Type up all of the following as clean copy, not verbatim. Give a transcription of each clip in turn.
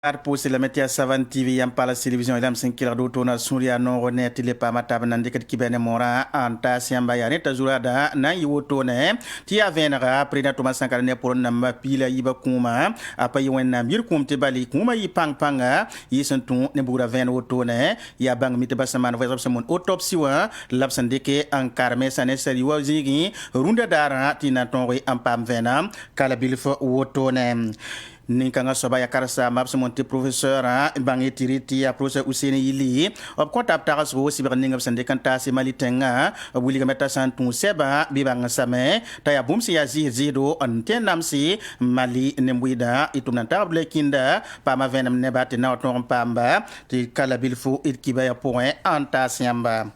Pour la métier Savane TV yam pala télévision ilam sinkila do tona suria no rone tile pa mata nan dikat kibene mora anta siamba ya neta zurada na yiwoto ne ti avenra preda Thomas Sankara ne pour namba pila yiba kuma apa yiwen mir kumte bali kuma yi panga yi santu ne bura ven woto ne ya bang mite basaman voice of someone autopsy wa labsan deke an karme sane seri wa zigi runda dara tina tonri ampam vena kala bilfo woto ne Ninkanga soba ya karasa mabs monte professeur bangi tiriti ya professeur Ouseni Yili ob kontap taras ro si berning ab sande kanta si malitenga wuli ga meta santu seba bibanga same ta ya bumsi ya zido antenam si mali nembuida itumnanta blekinda pa ma venam nebati na oton pamba ti kala bilfu itkiba ya point anta siamba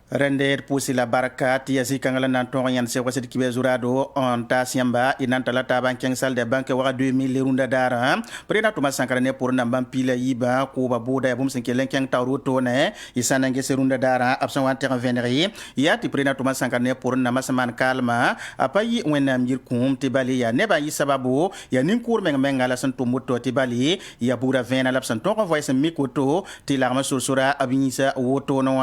Render pusi la barakat ya si kangala nanton yan se wasit kibe zurado on ta siamba inanta la taban keng sal de banque wa 2000 lerunda dara prena Thomas Sankara ne pour nambam pila yiba ko ba boda bum sen kelen keng tawro to ne isana nge serunda dara absan wa intervenir ya ti prena Thomas Sankara ne pour na masaman kalma apayi wenam yir kum te bali ya ne ba yi sababu ya nin kur mengala san to moto te bali ya bura vena lapsan to voice mikoto ti larma sursura abinisa woto no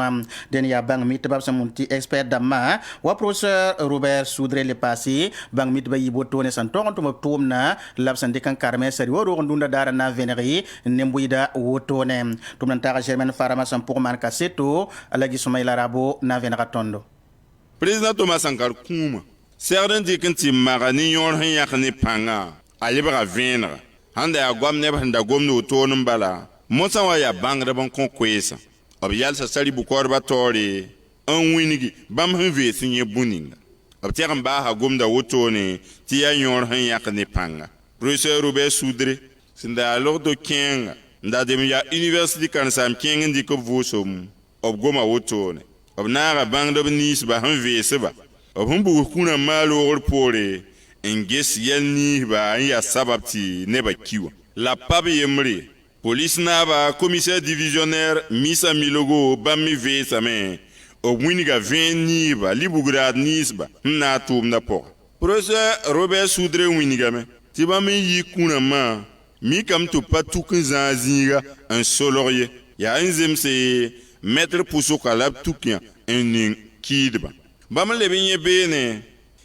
den ya bang tabab samunti expert dama wa professeur Robert Soudre le passé bang mit ba yiboto ne san tonto ma tomna labsan de kan karme sari wo ro ndunda dara na veneri nembuida woto ne tumnan tara germain farama san pour man kaseto alagi sumayla rabo na venera tondo président Thomas Sankara kuma certain dikanti magani yor han yakni panga alibra venera handa ya gwamne handa gomno to numbala mosa wa ya bangra ban konkwesa ob yalsa sari bukor batori an winigi bam han ve sinye buninga ab tiam ba ha gomda wotone ti ya yor han yakne panga professeur Robert Soudre sinda alors do kenga nda dem ya university kan sam kenga ndi ko vosom ob goma wotone ob naga bangda nis ba han ve seba ob hum bu kuna malo pore enges yelni ba ya sababti ne ba kiwa la pabe yemre police naba commissaire divisionnaire misa milogo bami ve same o winiga veni ba libugrad nisba na tum na po professeur Robert Soudre winiga me tiba me yi kuna ma mi kam to patukun zanziga un solorier ya enzem se maître puso kalab tukya en kidba bam le binye bene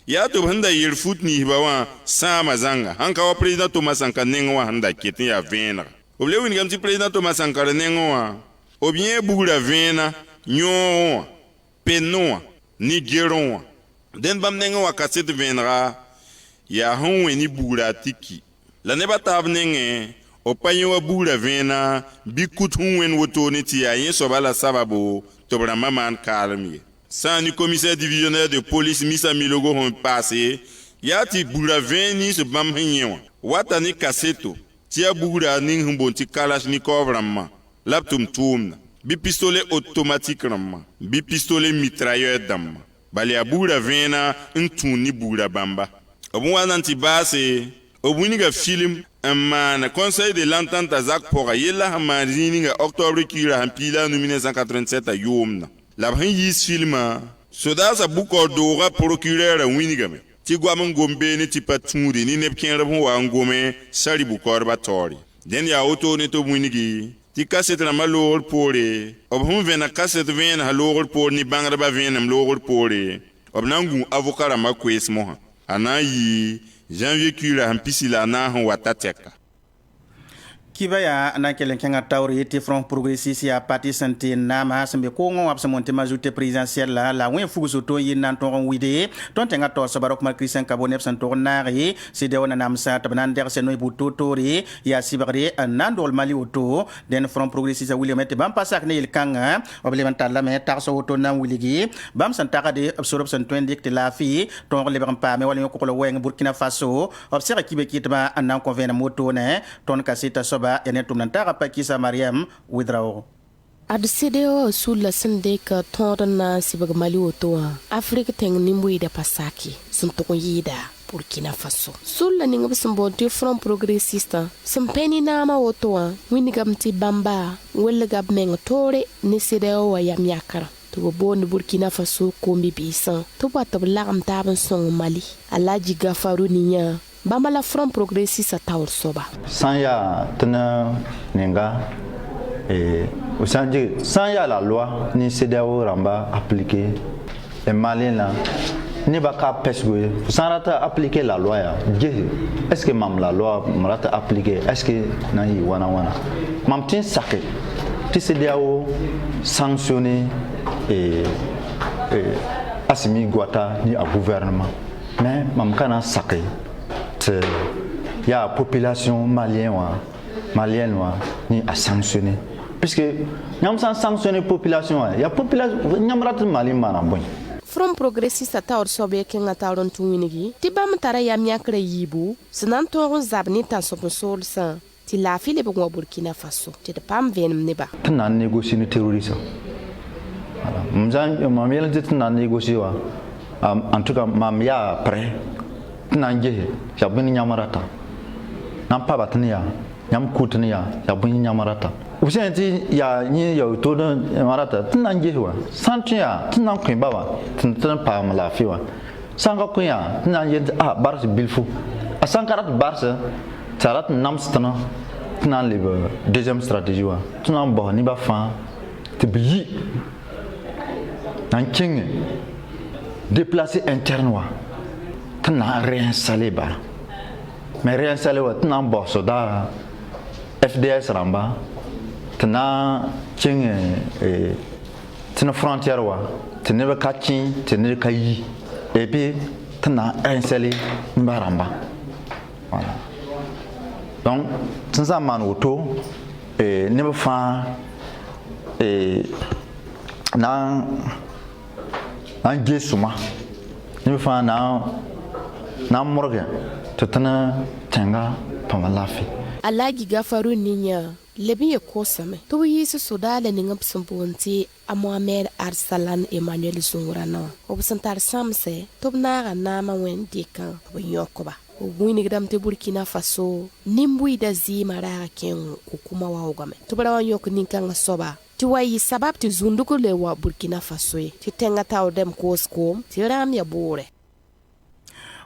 ya to handa yir futni ba wa sama zanga hanka wa president Thomas Sankara nenwa handa ketin ya venra o le winiga ti president Thomas Sankara nenwa o bien bugura vena nyo Penoa, ni geron. Den bam nenga wa kaset venra, ya honwe ni bura tiki. La neba tab nenge, o panyo wa bura vena, bikut honwen woto ni ti ya yen sobala sababo, tobra maman kalmye. Sa ni commissaire divisionnaire de police misa milogo hon passé, ya ti bura veni se bam henyewa. Wata ni kaseto, ti ya bura ning humbon ti kalash ni kovramma, laptum tumna. Bi pistolet automatique ramma bi pistolet mitrailleur damma bali abura vena ntuni bura bamba obu wananti base obu niga film na conseil de l'entente à Zak pour yella hamazini nga octobre kira hampila no 1987 yomna la ban yis filma soda sa buko dora procureur winiga me ti gwam ngombe ni ti paturi ni nepken rabu wa ngome sari bukor batori den ya auto ne to winigi ti kaset na malor pore ob hum vena kaset vena halor pore ni bangra ba vena mlor pore ob nangu avocat ma kwes mo anayi janvier kula hampisila na han watateka Kibaya na kelen kenga tawri ti front progressiste ya parti santé nama sembe ko ngo absa monte majorité présidentielle la wen fuguso to yin nan ton wide ton tenga to sabarok mal Christian Kabone san to nari se de wona nam sa tabanan der se noy bu totori ya sibare nan dol mali auto den front progressiste William et bam pasak ne il kanga oblemental la me tar so auto nan wiligi bam san takade absorb san to indik la fi ton le bam pa me wala ko lo wen Burkina Faso observe kibe kitba an nan convena moto ne ton kasita soba ene tumnantara pakisa Mariam Widrao ADCDO sulla sindeka tondana sibag mali wotoa Afrika teng nimbu ida pasaki sunto yida Burkina Faso sulla ninga bisambonti from progressista sampeni nama wotoa winigamti bamba wala gab menga tore ni CDO wa yamyakara to bon Burkina Faso kombi bisan to batab lagam taban song Mali alaji gafaru niya bãmba la front progressiste taoor soaba sã n yaa tɩ na ninga sã n yaa la loi ni CEDEAO rãmba appliqué malien la neba ka pesgoye sã n rata appliquer la loi ya gese est-ce que mam la loi m rata appliquer est-ce que na n yɩ wãna wãna mam tɩ n sake tɩ CEDEAO sanctionner Assimi Goïta ni a gouvernement mais mam ka na sake tɩ yaa population malienne wa ni a sanctionner puisque yãmb sã n sanctionner population wa ya population yãmb rat Mali maana bõe front progressiste taoor soab ya kẽngã taoor n tũ wingi tɩ bãmb tara yam yãkra yiibu sẽn na n tõog n zab ne tãn-sõb n soolsã tɩ laafɩ lebg wã Burkina Faso tɩ d paam vẽenem neba tɩ na n négocier ne terroriste mam yɛl tɩ tɩ na n négocier wa en tout cas mam yaa prêt tɩ na n gese yaa bõe ne yãmb rata na n paba tɩ ne yaa yãmb kʋ tɩ ne yaa bõe ne yãmb rata b sẽn tɩ yaa yẽ ya tʋʋd rata tɩ na n ges wa sã n tõe yaa tɩ na n kõ baba tɩ n paam laafɩ wa sã n ka kõ yaa tɩ na n yet bars bilfo a sã n ka rat bars tɩ a rat n nams tɩna tɩ na n leb deuxième stratégie wa tɩ na n bas niba fãa tɩ b yi na n kẽngẽ déplacer interne wa tɩ na n réinstaller bala mais réinstaller wa tɩ na n bas soda FDS rãmba tɩ na kẽng tɩ ne frontière wa tɩ neb ka kẽ tɩ ned ka yi et puis tɩ na installer niba rãmba voilà donc tɩ sã n maan woto neb fãa na n ges sʋma neb fãa na n morgẽ tɩ tɩ ne tẽnga pãma laafɩ Alagi Gafaru ninya lebi ye kosame to yi su sodala ninga psumbuon ti a Mohamed Arsalan Emmanuel Zungrana obsantar samse to na nama wen dikan bo yokoba o wini gdam te Burkina Faso nimbui da zi mara ken kuma wa ogame to bara wan yok ninkan soba ti wayi sabab ti zunduko le wa Burkina Faso ti tenga taw dem koskom ti ram ya bore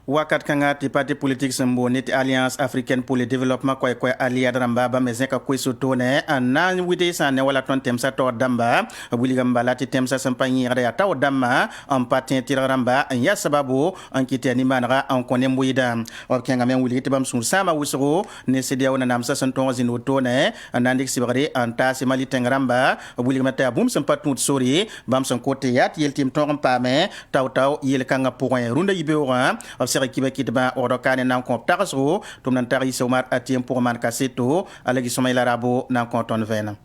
wakat kanga ti parti politique sembo nit Alliance Africaine pour le Développement koy allié ramba ba mezenka koy sotone na wite sa ne wala ton temsa to damba buligamba lati temsa sampagni ya taw damma en patin tiraramba ya sababu en kite ni manra en konem buida o kenga men wuli tibam sun sama wusro ne CEDEAO na namsa santon zino tone nandik sibare en ta se mali tengramba buligama ta bum sampatut sori bam son côté yat yeltim ton pame taw yel kanga point runda yibewa sera kiba kitba orokane nan ko tarso tum nan tari somar atiem pour man kaseto alagi somayla rabo nan konton vena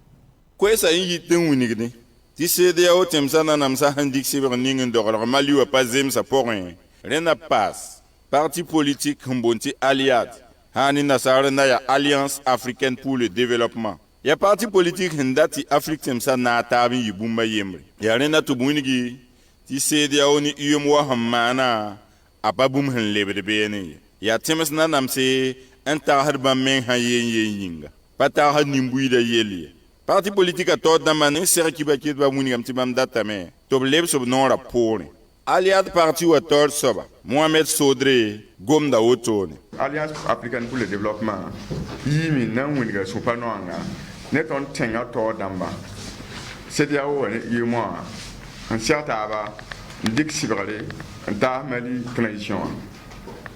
kwesa yin yitin winigni ti CEDEAO temsa na namsa handik sibr ningen dogor mali wa pazem sa porin rena pass parti politique mbonti alliat hani nasara na ya Alliance Africaine pour le Développement ya parti politique ndati Afrique temsa na tabi yibumba yemre ya rena to bunigi ti CEDEAO ni UEMOA hamana ababum hen lebede bene ya temes na namse enta harba men ha yinga pata ha nimbuida yeli parti politique to damane ser ki bakit ba muni am tibam data me to leb sob non rapport aliad parti wa tor soba Mohamed Sodre gomda otone Alliance Africaine pour le Développement yimi na wuniga sopanonga neton tenga to damba CEDEAO ne UEMOA en certa ba dik sibrale ta mali transition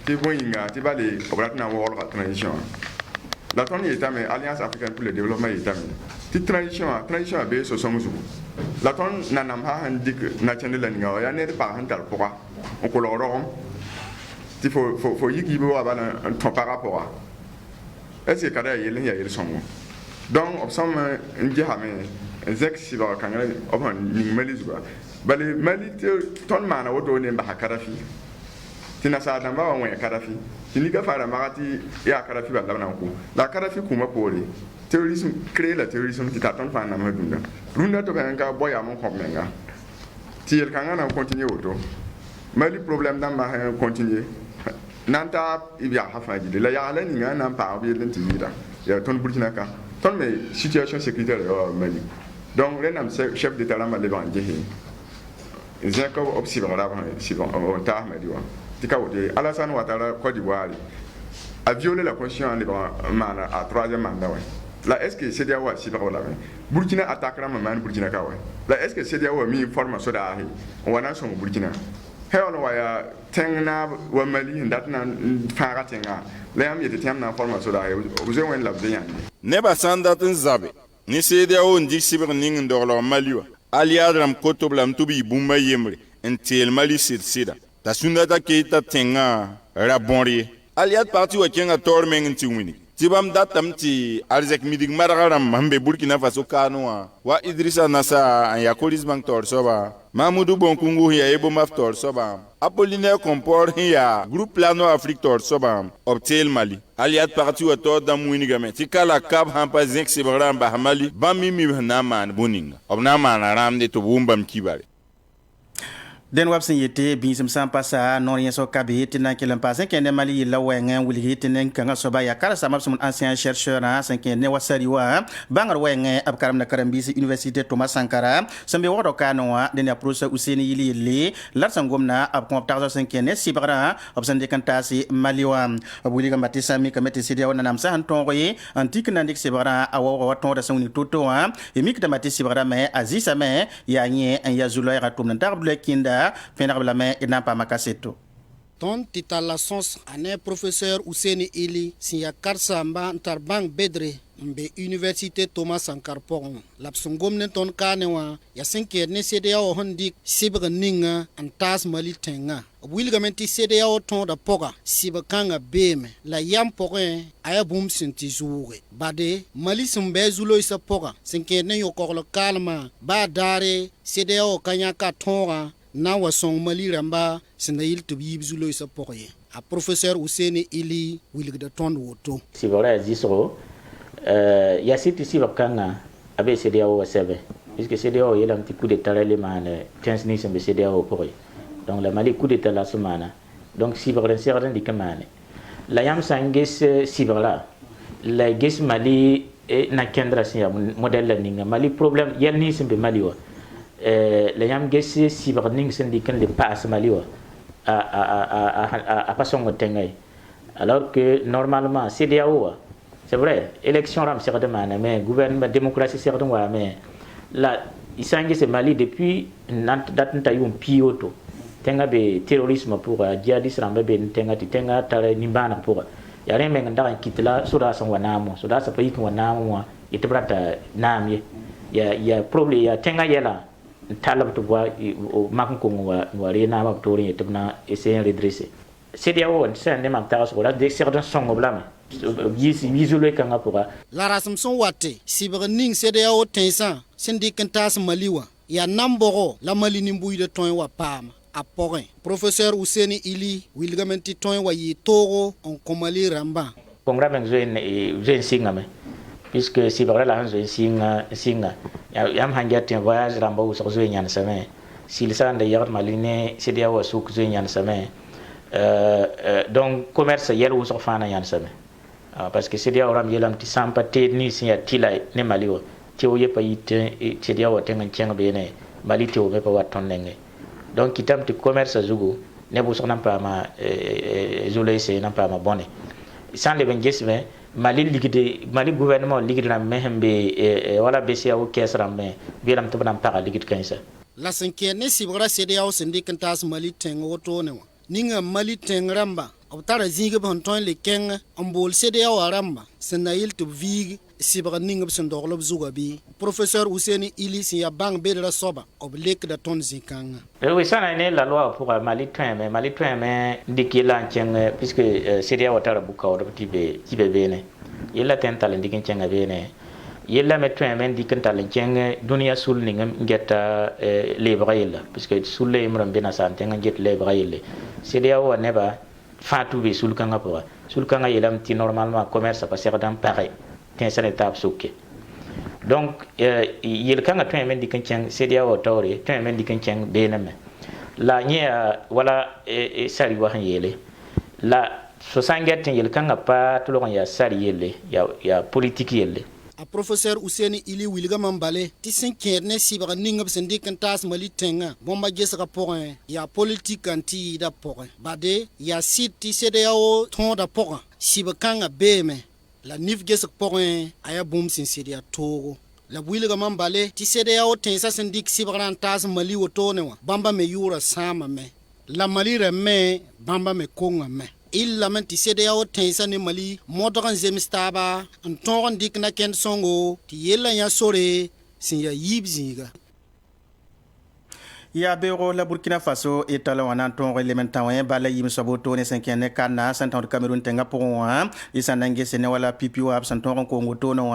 ti boyinga ti bale obratna wol ga transition la ton état mais Alliance Africaine pour le Développement état ti transition be so somuzu la ton nanam ha handik na chendela nga ya ne pa han tal pourra on ko loro ti faut yiki bo aba na ton par rapport est-ce que kada yele ya yele somu donc obsam ngi hame zek siba kangala oban ni mali zuba bale mali ton mana wodo ne ba karafi tina sa dan ba wa karafi tini ga fara magati ya karafi ba labana ko la karafi kuma pole terrorisme créer la terrorisme ti ta ton fa na madunda runda to ben ga boya mon ko menga ti el kanga na continuer wodo mali problème dan ba continuer nanta ibya hafaji la ya la ni nga nan pa bi den ti vida ya ton Burkina ka ton me situation sécuritaire au Mali donc renam chef d'état la mali ban jehi zeko obsibra la ban sibon on ta mali wa tika wote Alassane Ouattara Côte d'Ivoire a violé la constitution de mana a troisième mandat ouais la est-ce que CEDEAO a siba wala Burkina attaquera man Burkina ka ouais la est-ce que CEDEAO a mis forme soda hi wana son Burkina heon waya tengna wa Mali ndatna fara tenga la yam yete temna forme soda hi vous avez la bien ne ba sandatin zabe ni CEDEAO ndi sibir ning ndorlo Maliwa aliadram kotoblam tubi bumba yemre entel Mali sida ta sundata keita tenga rabonri aliat parti wa kenga tormeng tiwini tibam datam ti arzek midig maragaram mambe Burkina Faso kanwa wa Idrissa Nasa an yakolis bank tor soba Mamoudou Bonkungu ya ebo maftor soba Apollinaire Compor ya groupe plano Afrique tor soba optel Mali aliat parti wa tor damwini game tikala kab hampa zinc sibram ba Mali bamimi na man buninga obna man ramde to bumbam kibare den wabsin yete bisim sam pasa non rien so kabi tinan kilan pasen ken Mali la wengen wuli tinan kan so ba ya kala samab sun ancien chercheur na sen ken ne wasari wa bangar wengen ab karam na karambisi université Thomas Sankara sambe wodo kanwa den ya professeur Ouseni Yili le lar sangomna ab kom tazo sen ken ne sibara ab san de kantasi Mali wa wuli ga matisa mi kamete CEDEAO na nam sa anton roye antique na dik sibara awo wa ton da sangni toto wa e mi kta matisi sibara me azisa me ya nye en ya zulo ya tum na darble kinda Fénarblame et n'a pas makaseto. Ton titala sons ane professeur Ouseni Ili siya karsamba ntarbang bedre mbe université Thomas Sankara pon lapsungom ne ton kanewa ya senke ne CEDEAO hondi sibga ninga antas Mali tenga wilgamenti CEDEAO ton da poga sibakanga beme la yam porin aya bum sinti zuwe bade Mali sumbe zulo isa poga senke ne yokolo kalma ba dare CEDEAO kanya ka tonga na wa song Mali ramba sindayil to yibzulo isa poye a professeur Ouseni Ili wilgda ton woto sibora zisro ya siti sibakanga abe CEDEAO wa sebe puisque CEDEAO yelam ti coup d'état le man tensni sembe CEDEAO poye donc la Mali coup d'état la semana donc sibora serden dikamane la yam sanges sibora la ges Mali na kendra sia modèle ninga Mali problème yelni sembe Mali wa la yam gesse sibar ning syndicat le passe Mali wa a passion tengay alors que normalement CEDEAO c'est vrai élection ram sera demande mais gouvernement démocratie sera de wa mais là isangi c'est Mali depuis date tayum pioto tenga be terrorisme pour djihadisme rambe be tenga tare nimbana pour ya rembe nganda kitla sura son wanamo sura sa pays wanamo itebrata namye ya problème ya tenga yela talab to wa makon ko wa rena ma to ri tibna essayer redresser CEDEAO c'est ne mam taras wala de certains sont problème yisule kanga pour la rasmson wate sibra ning CEDEAO tensa syndicat tas Maliwa ya namboro la Mali nimbuy de ton wa pam a porin professeur Ouseni Ili wilgamenti ton wa yi toro on komali ramba kongra men je singame puisque si bara la hanzo singa yam hanjati voyage ramba uso zo nyan same si le sande yar maline CEDEAO souk zo nyan same donc commerce yel uso fana nyan same parce que CEDEAO ram yelam ti sampate ni sia tilai ne maliwo ti o yepa yite CEDEAO tengan chenga bene mali ti o be pa waton nenge donc kitam ti commerce zugo ne bu so nampa ma zolay se nampa ma bonne sans le bengesme Mali ligide Mali gouvernement ligide na mehembe wala BCAO kesra me biram to banam para ligide kanisa la cinquième ne sibra CEDEAO syndicat tas Mali tengo to ne ninga Mali tengramba obtara zinga bon ton le keng ambol CEDEAO aramba senayil to vig sibra ninga sendorlo zugabi professeur Ouseni Ili si ya bang bedra soba oblek da ton zikanga oui ça n'est la loi pour Mali train mais dikila cheng puisque CEDEAO tara buka o tibe bene yella tental ndikin chenga bene yella mettre men dikin tal cheng dunia sul ningam ngeta lebrayla puisque sul le imram bena sante nget lebrayla CEDEAO neba fatu be sul kanga pour sul kanga yelam ti normalement commerce passer dans pareil tensa étape souke donc yel kanga to men dikin cheng CEDEAO tawre to men dikin cheng bename la nya wala sari wa yele la so sanget yel kanga pa to lo ya sari yele ya politique yele a professeur Ouseni Ili Wilga Mambale ti sen kerne sibra ningab sendik tas mali tenga bomba jesra point ya politique anti da point bade ya sit ti CEDEAO ton da point sibakanga beme la nif jesra point aya boom sin sedia togo la Wilga Mambale ti CEDEAO tensa sendik sibra tas mali wotone wa bamba me yura sama me la mali reme bamba me konga me il la menti CEDEAO tensa ne mali modoran zemstaba en ton dik na ken songo ti yella ya sore sin ya yibziga ya bero la Burkina Faso et talon en anton elementawan bala yim saboto ne 5e kana santon de Cameroun tenga pour un isanange sene wala pipiwa absanton Congo to no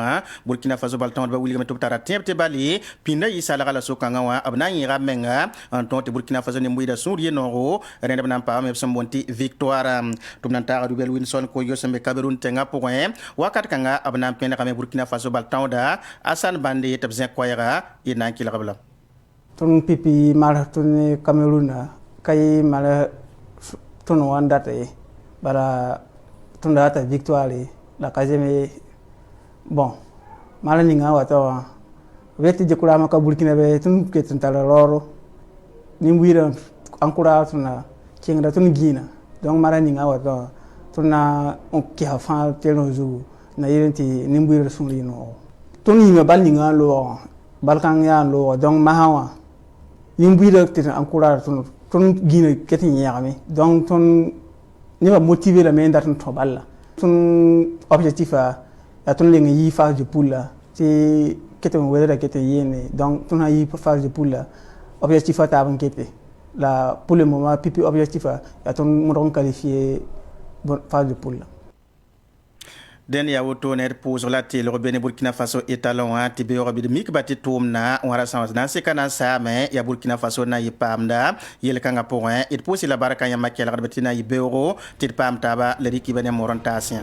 Burkina Faso balton ba wuli meto tara tebte bali pinda isala kala sokanga wa abna yira menga anton te Burkina Faso ne muida suriye no rende bana pa me sambonti victoire tumnan tara du bel Wilson ko yo sembe Cameroun tenga pour un wakat kanga abna pena kame Burkina Faso balton da Asan Bande tabzen koyra ina kila kabla ton pipi mala ton Cameroun kay mala ton wandata bara ton data victoire la kazeme bon mala ninga wata weti je kula maka Burkina be ton ketin tala loro ni mwira ankura tuna kinga ton gina donc mala ninga wata tuna on ki ha fa telozu na yenti ni mwira sunlino ton yima bal ninga lo balkan ya lo donc mahawa nimbuira te encourage ton gina ketin yami donc ton ni va motiver la main d'atteindre ton balle ton objectif a ton lingue yi phase de poule c'est ketin wala ketin yene donc ton yi phase de poule objectif ta avant kete la pour le moment pipi objectif a ton mon qualifié phase de poule den ya woto ner pour la télé robene Burkina Faso etalon tibe robi de mik bati tomna on rassemble dans ce kana sa mais ya Burkina Faso na yipamda yel kanga point et pour la baraka ya makel rabatina yibero tit pam taba le riki bene morontasien